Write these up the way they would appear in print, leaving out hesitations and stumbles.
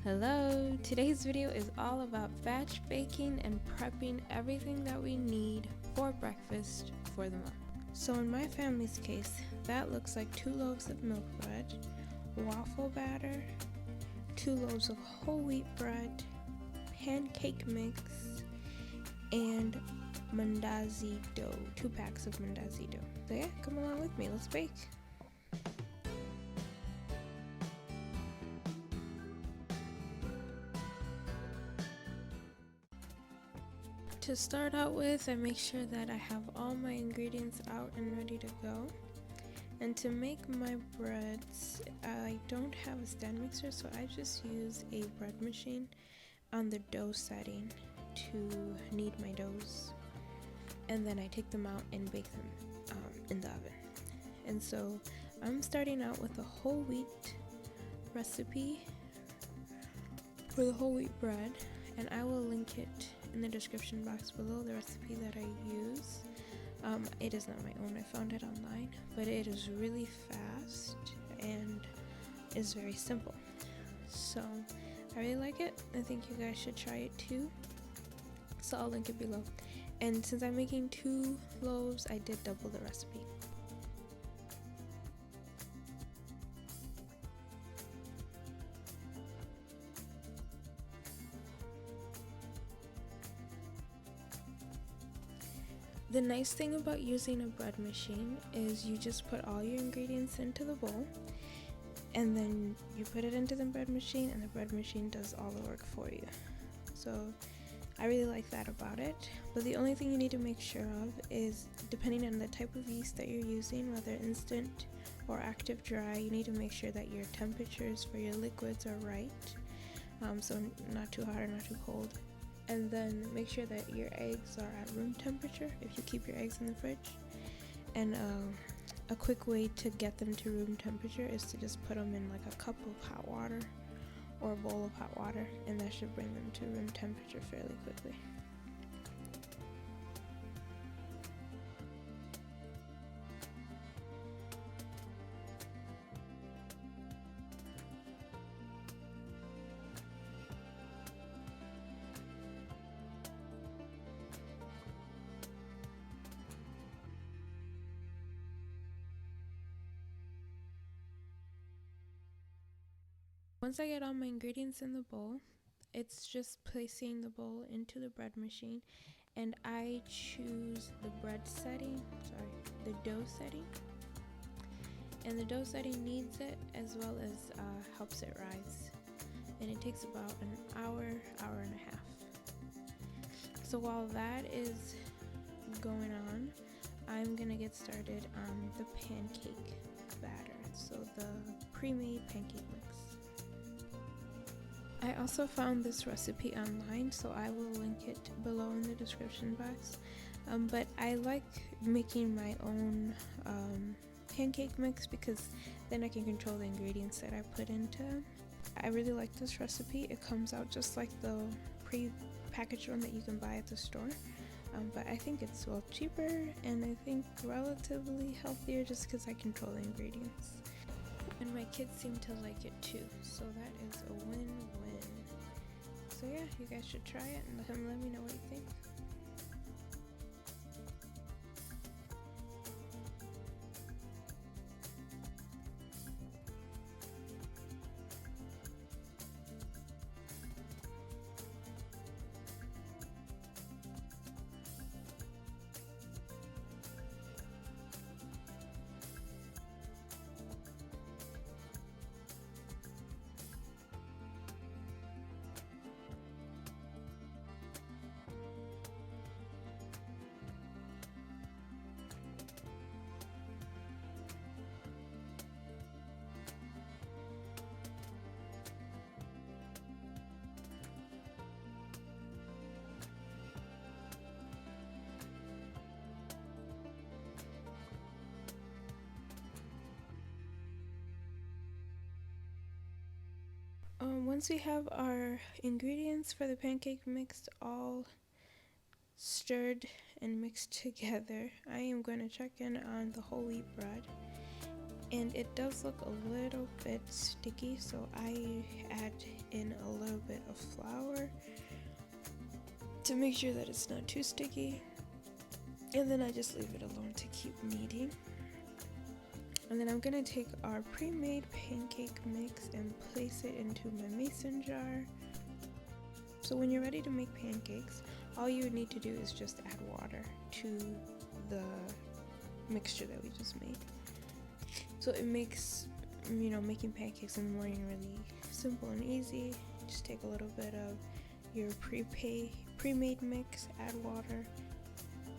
Hello! Today's video is all about batch baking and prepping everything that we need for breakfast for the month. So in my family's case, that looks like 2 loaves of milk bread, waffle batter, 2 loaves of whole wheat bread, pancake mix, and mandazi dough, 2 packs of mandazi dough. So yeah, come along with me, let's bake. To start out with, I make sure that I have all my ingredients out and ready to go. And to make my breads, I don't have a stand mixer, so I just use a bread machine on the dough setting to knead my doughs. And then I take them out and bake them in the oven. And so I'm starting out with a whole wheat recipe for the whole wheat bread, and I will link it in the description box below, the recipe that I use. It is not my own, I found it online, but it is really fast and is very simple. So I really like it. I think you guys should try it too. So I'll link it below. And since I'm making 2 loaves, I did double the recipe. The nice thing about using a bread machine is you just put all your ingredients into the bowl, and then you put it into the bread machine and the bread machine does all the work for you. So I really like that about it. But the only thing you need to make sure of is, depending on the type of yeast that you're using, whether instant or active dry, you need to make sure that your temperatures for your liquids are right. So not too hot or not too cold. And then make sure that your eggs are at room temperature if you keep your eggs in the fridge. And a quick way to get them to room temperature is to just put them in like a cup of hot water or a bowl of hot water, and that should bring them to room temperature fairly quickly. Once I get all my ingredients in the bowl, it's just placing the bowl into the bread machine, and I choose the the dough setting. And the dough setting kneads it as well as helps it rise. And it takes about an hour, hour and a half. So while that is going on, I'm gonna get started on the pancake batter, so the pre-made pancake mix. I also found this recipe online, so I will link it below in the description box. But I like making my own pancake mix because then I can control the ingredients that I put into them. I really like this recipe. It comes out just like the pre-packaged one that you can buy at the store. But I think it's well cheaper, and I think relatively healthier just because I control the ingredients. And my kids seem to like it too, so that is a win-win. So yeah, you guys should try it and let me know what you think. Once we have our ingredients for the pancake mix all stirred and mixed together, I am going to check in on the whole wheat bread. And it does look a little bit sticky, so I add in a bit of flour to make sure that it's not too sticky, and then I just leave it alone to keep kneading. And then I'm gonna take our pre-made pancake mix and place it into my mason jar. So when you're ready to make pancakes, all you would need to do is just add water to the mixture that we just made. So it makes, making pancakes in the morning really simple and easy. Just take a little bit of your pre-made mix, add water,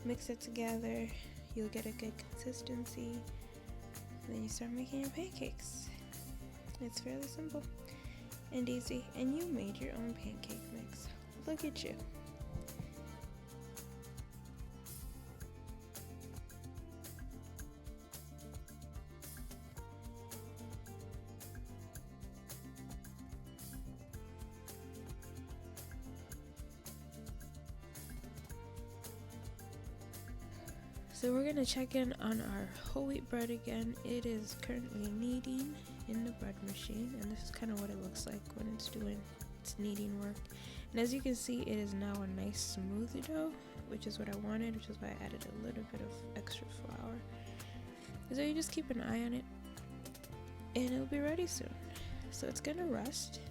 mix it together, you'll get a good consistency, and then you start making your pancakes. It's fairly simple and easy, and you made your own pancake mix. Look at you. So we're gonna check in on our whole wheat bread again. It is currently kneading in the bread machine, and this is kind of what it looks like when it's doing its kneading work. And as you can see, it is now a nice smooth dough, which is what I wanted, which is why I added a little bit of extra flour. So you just keep an eye on it, and it'll be ready soon. So it's gonna rest,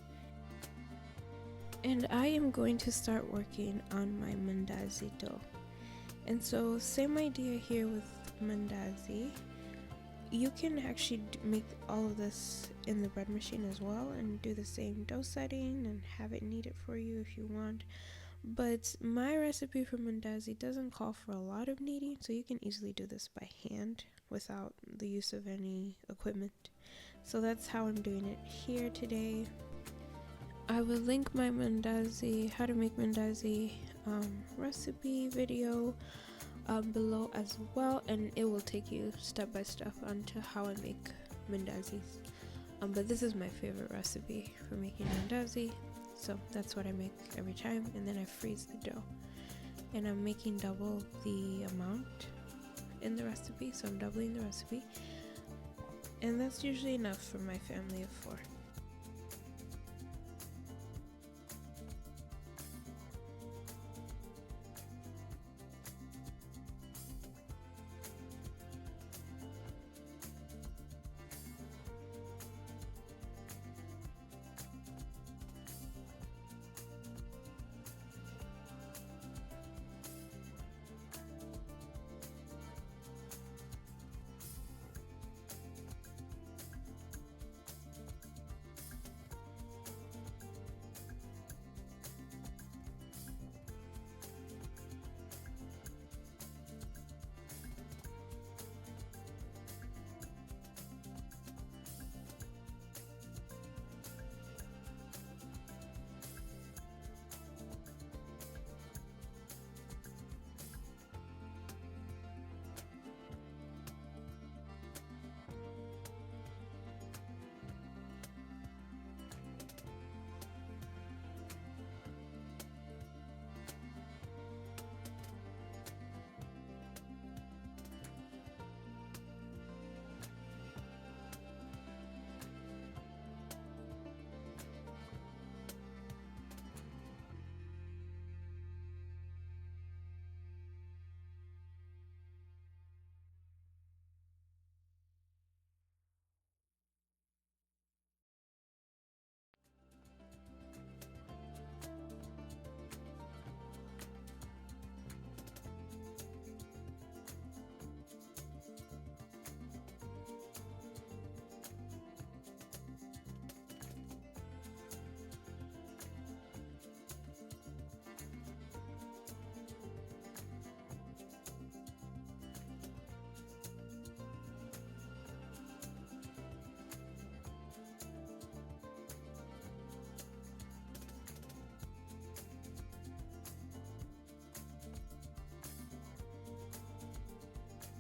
and I am going to start working on my mandazi dough. And so same idea here with mandazi. You can actually make all of this in the bread machine as well and do the same dough setting and have it knead it for you if you want. But my recipe for mandazi doesn't call for a lot of kneading, so you can easily do this by hand without the use of any equipment. So that's how I'm doing it here today. I will link my mandazi, how to make mandazi recipe video below as well, and it will take you step by step onto how I make mandazis. But this is my favorite recipe for making mandazi, so that's what I make every time, and then I freeze the dough. And I'm making double the amount in the recipe, so I'm doubling the recipe, and that's usually enough for my family of 4.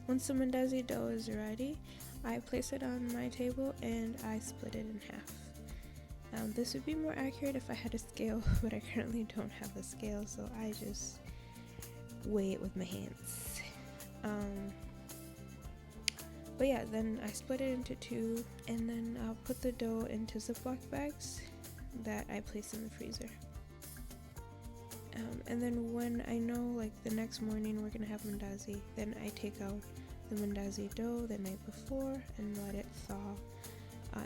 Once the mandazi dough is ready, I place it on my table and I split it in half. This would be more accurate if I had a scale, but I currently don't have a scale, so I just weigh it with my hands. But yeah, then I split it into 2, and then I'll put the dough into Ziploc bags that I place in the freezer. And then when I know like the next morning we're gonna have mandazi, then I take out the mandazi dough the night before and let it thaw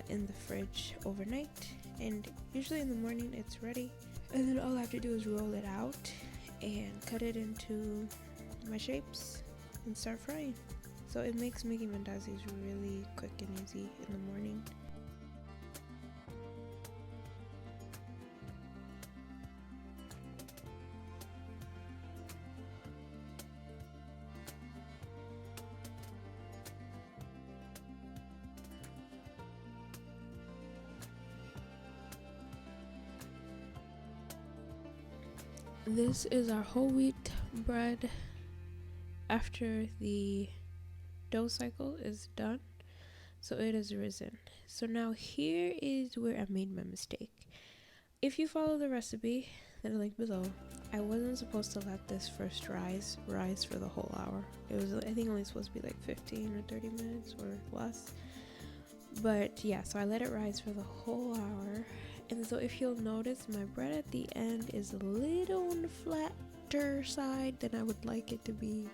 in the fridge overnight, and usually in the morning it's ready, and then all I have to do is roll it out and cut it into my shapes and start frying. So it makes making mandazis really quick and easy in the morning. This is our whole wheat bread after the dough cycle is done, so it is risen. So now here is where I made my mistake. If you follow the recipe that I linked below, I wasn't supposed to let this first rise for the whole hour. It was, I think, only supposed to be like 15 or 30 minutes or less. But yeah, so I let it rise for the whole hour. And so if you'll notice, my bread at the end is a little on the flatter side than I would like it to be.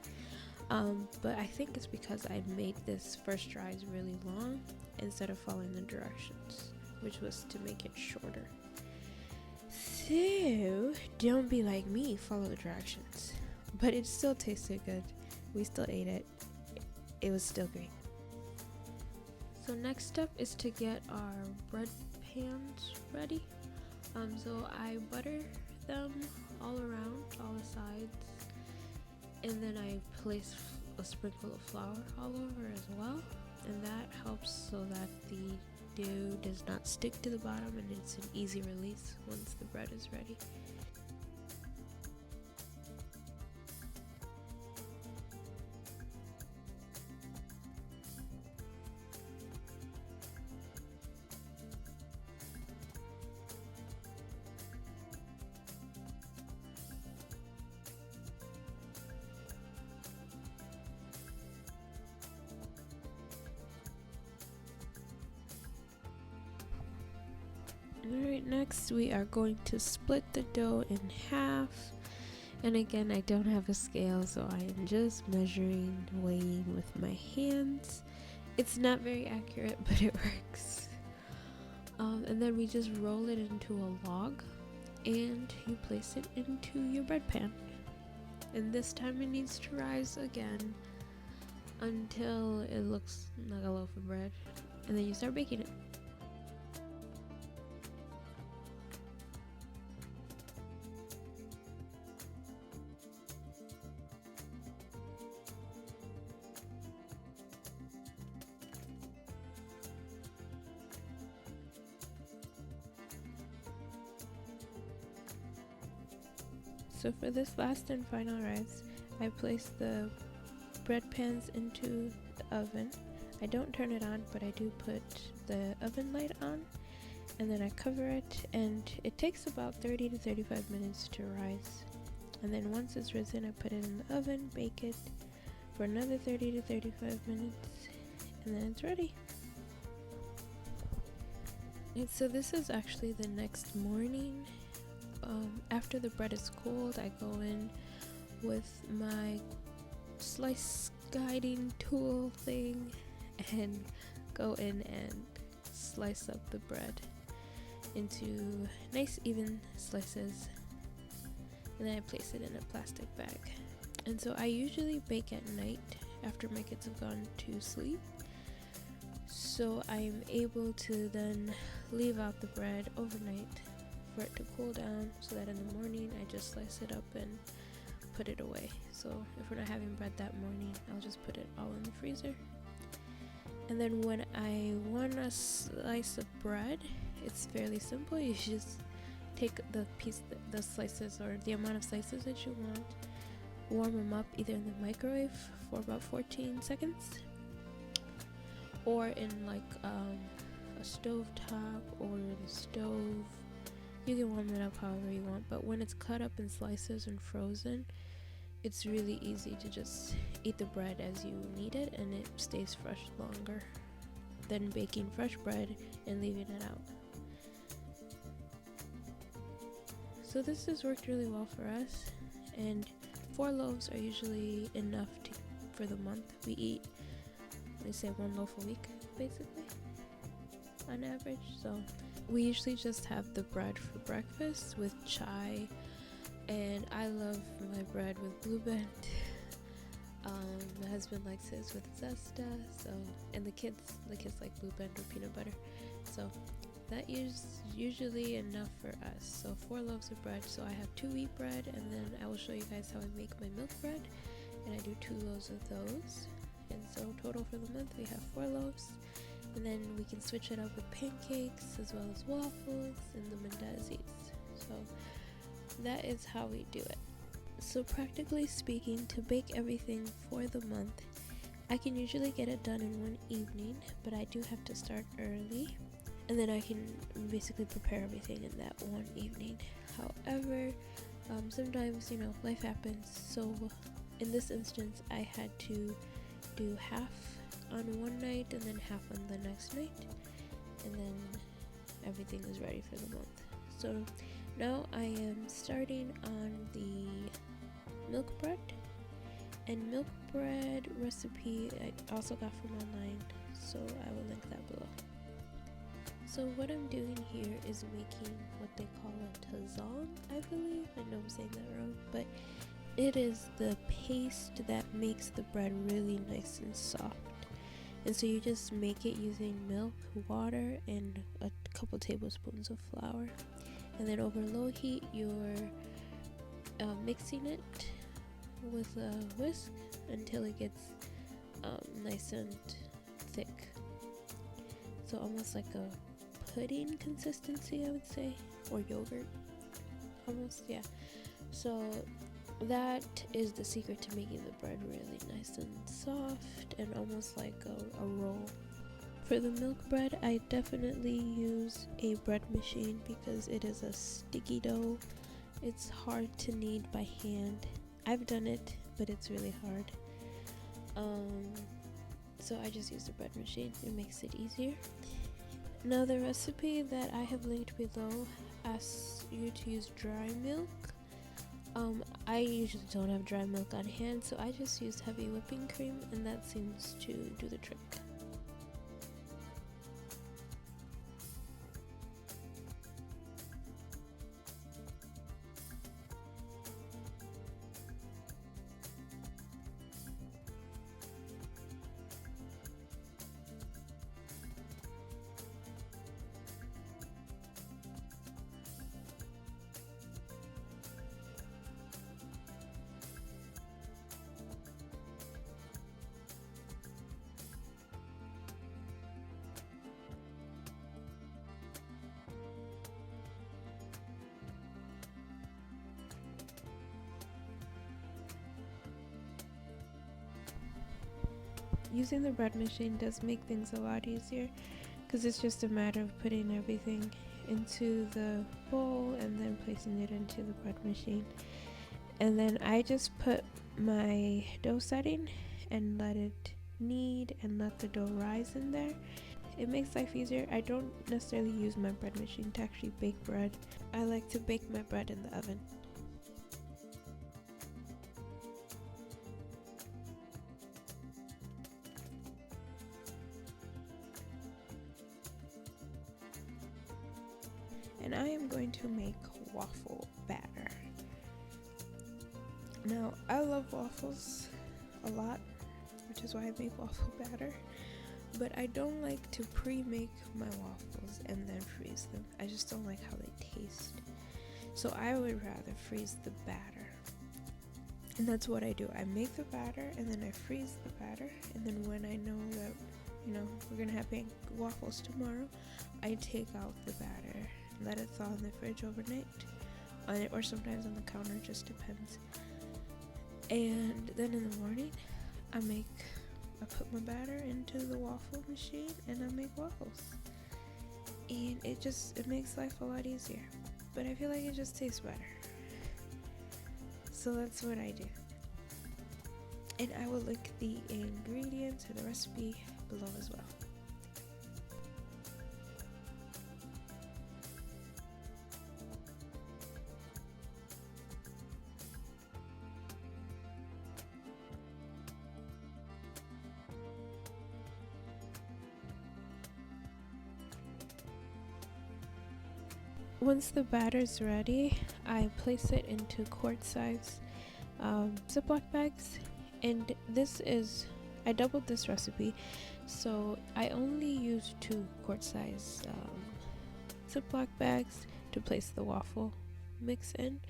But I think it's because I made this first rise really long instead of following the directions, which was to make it shorter. So don't be like me, follow the directions. But it still tasted good. We still ate it. It was still great. So next step is to get our bread pans ready. So I butter them all around, all the sides, and then I place a sprinkle of flour all over as well, and that helps so that the dough does not stick to the bottom and it's an easy release once the bread is ready. Alright, next we are going to split the dough in half, and again I don't have a scale, so I am just measuring, weighing with my hands. It's not very accurate, but it works. And then we just roll it into a log and you place it into your bread pan, and this time it needs to rise again until it looks like a loaf of bread, and then you start baking it. So for this last and final rise, I place the bread pans into the oven. I don't turn it on, but I do put the oven light on, and then I cover it, and it takes about 30 to 35 minutes to rise. And then once it's risen, I put it in the oven, bake it for another 30 to 35 minutes, and then it's ready. And so this is actually the next morning. After the bread is cooled, I go in with my slice guiding tool thing and go in and slice up the bread into nice even slices, and then I place it in a plastic bag. And so I usually bake at night after my kids have gone to sleep, so I'm able to then leave out the bread overnight for it to cool down, so that in the morning I just slice it up and put it away. So if we're not having bread that morning, I'll just put it all in the freezer. And then when I want a slice of bread, it's fairly simple. You just take the slices, or the amount of slices that you want, warm them up either in the microwave for about 14 seconds or in like a stove top or the stove. You can warm it up however you want, but when it's cut up in slices and frozen, it's really easy to just eat the bread as you need it, and it stays fresh longer than baking fresh bread and leaving it out. So this has worked really well for us, and 4 loaves are usually enough for the month. We eat, they say, 1 loaf a week basically on average. So we usually just have the bread for breakfast with chai, and I love my bread with Blue Band. My husband likes his with zesta, so, and the kids like Blue Band or peanut butter, so that is usually enough for us. So 4 loaves of bread. So I have 2 wheat bread, and then I will show you guys how I make my milk bread, and I do 2 loaves of those. And so total for the month we have 4 loaves, and then we can switch it up with pancakes as well as waffles and the mandazis. So that is how we do it. So practically speaking, to bake everything for the month, I can usually get it done in one evening, but I do have to start early, and then I can basically prepare everything in that one evening. However, sometimes, life happens, so in this instance I had to do half on one night and then half on the next night, and then everything is ready for the month. So now I am starting on the milk bread, and milk bread recipe I also got from online, so I will link that below. So what I'm doing here is making what they call a tazon, I believe. I know I'm saying that wrong, but it is the paste that makes the bread really nice and soft. And so you just make it using milk, water, and a couple tablespoons of flour. And then over low heat, you're mixing it with a whisk until it gets nice and thick. So almost like a pudding consistency, I would say, or yogurt almost, yeah. So that is the secret to making the bread really nice and soft and almost like a roll. For the milk bread, I definitely use a bread machine because it is a sticky dough. It's hard to knead by hand. I've done it, but it's really hard. So I just use the bread machine. It makes it easier. Now the recipe that I have linked below asks you to use dry milk. I usually don't have dry milk on hand, so I just used heavy whipping cream, and that seems to do the trick. Using the bread machine does make things a lot easier because it's just a matter of putting everything into the bowl and then placing it into the bread machine. And then I just put my dough setting and let it knead and let the dough rise in there. It makes life easier. I don't necessarily use my bread machine to actually bake bread. I like to bake my bread in the oven. And I am going to make waffle batter. Now, I love waffles a lot, which is why I make waffle batter, but I don't like to pre-make my waffles and then freeze them. I just don't like how they taste. So I would rather freeze the batter. And that's what I do. I make the batter and then I freeze the batter, and then when I know that, we're gonna have waffles tomorrow, I take out the batter, let it thaw in the fridge overnight, or sometimes on the counter, just depends. And then in the morning, I put my batter into the waffle machine and I make waffles. And it makes life a lot easier. But I feel like it just tastes better. So that's what I do. And I will link the ingredients and the recipe below as well. Once the batter's ready, I place it into quart size Ziploc bags, and I doubled this recipe, so I only use 2 quart size Ziploc bags to place the waffle mix in,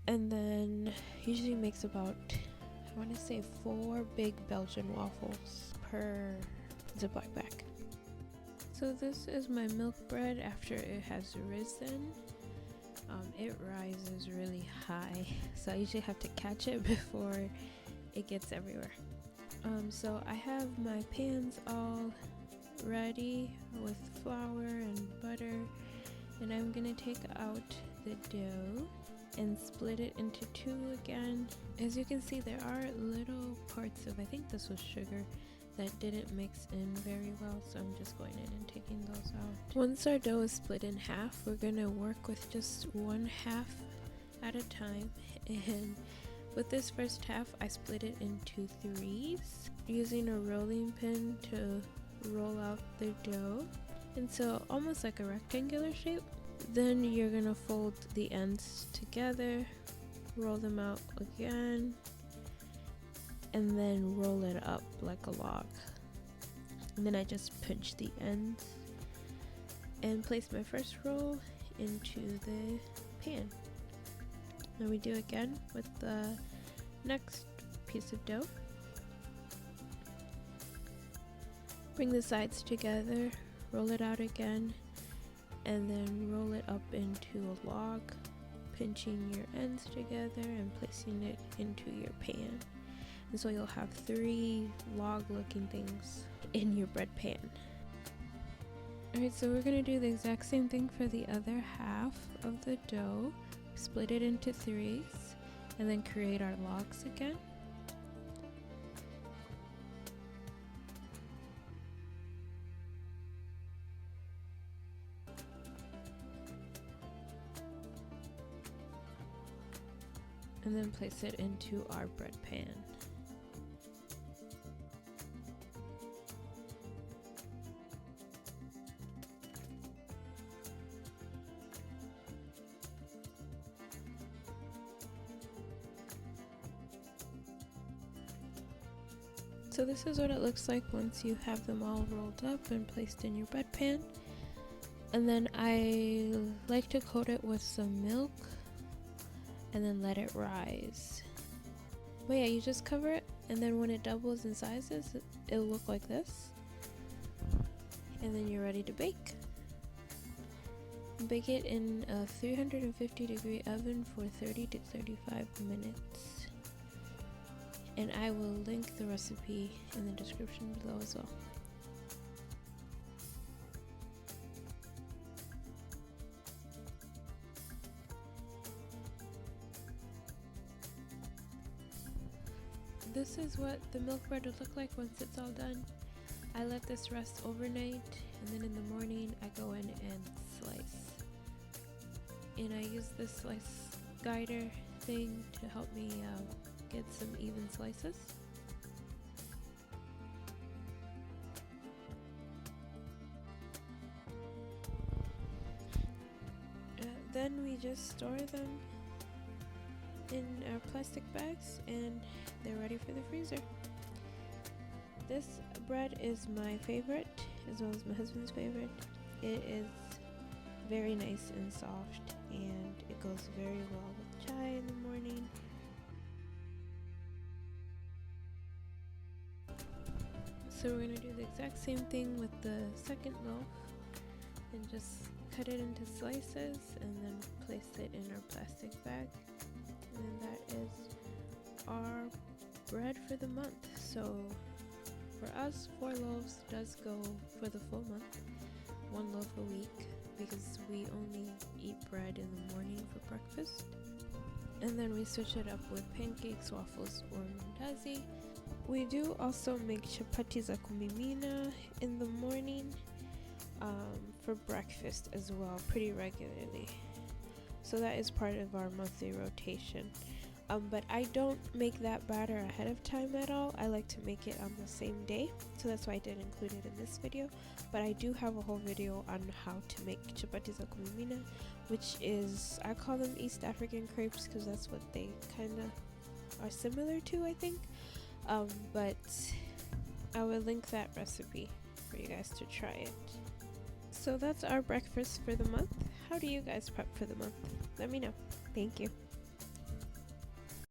and then usually makes about, I want to say, 4 big Belgian waffles per Ziploc bag. So this is my milk bread after it has risen. It rises really high, so I usually have to catch it before it gets everywhere. So I have my pans all ready with flour and butter, and I'm gonna take out the dough and split it into 2 again. As you can see, there are little parts of, I think this was sugar, that didn't mix in very well, so I'm just going in and taking those out. Once our dough is split in half, we're gonna work with just 1 half at a time, and with this first half I split it into 3s using a rolling pin to roll out the dough, and so almost like a rectangular shape. Then you're gonna fold the ends together, roll them out again, and then roll it up like a log. And then I just pinch the ends and place my first roll into the pan. Then we do again with the next piece of dough. Bring the sides together, roll it out again, and then roll it up into a log, pinching your ends together and placing it into your pan. And so you'll have 3 log looking things in your bread pan. Alright, so we're going to do the exact same thing for the other half of the dough. Split it into 3s and then create our logs again. And then place it into our bread pan. So this is what it looks like once you have them all rolled up and placed in your bread pan. And then I like to coat it with some milk and then let it rise. But yeah, you just cover it, and then when it doubles in sizes, it'll look like this. And then you're ready to bake. Bake it in a 350 degree oven for 30 to 35 minutes. And I will link the recipe in the description below as well. This is what the milk bread would look like once it's all done. I let this rest overnight, and then in the morning I go in and slice. And I use this slice guider thing to help me get some even slices. Then we just store them in our plastic bags and they're ready for the freezer. This bread is my favorite as well as my husband's favorite. It is very nice and soft, and it goes very well with chai in the morning. So we're going to do the exact same thing with the second loaf and just cut it into slices and then place it in our plastic bag. And that is our bread for the month. So for us, 4 loaves does go for the full month, 1 loaf a week, because we only eat bread in the morning for breakfast. And then we switch it up with pancakes, waffles, or mandazi. We do also make chapati za kumimina in the morning for breakfast as well, pretty regularly. So that is part of our monthly rotation. But I don't make that batter ahead of time at all. I like to make it on the same day, so that's why I didn't include it in this video. But I do have a whole video on how to make chapati za kumimina, which is, I call them East African crepes because that's what they kind of are similar to, I think. But I will link that recipe for you guys to try it. So that's our breakfast for the month. How do you guys prep for the month? Let me know. Thank you.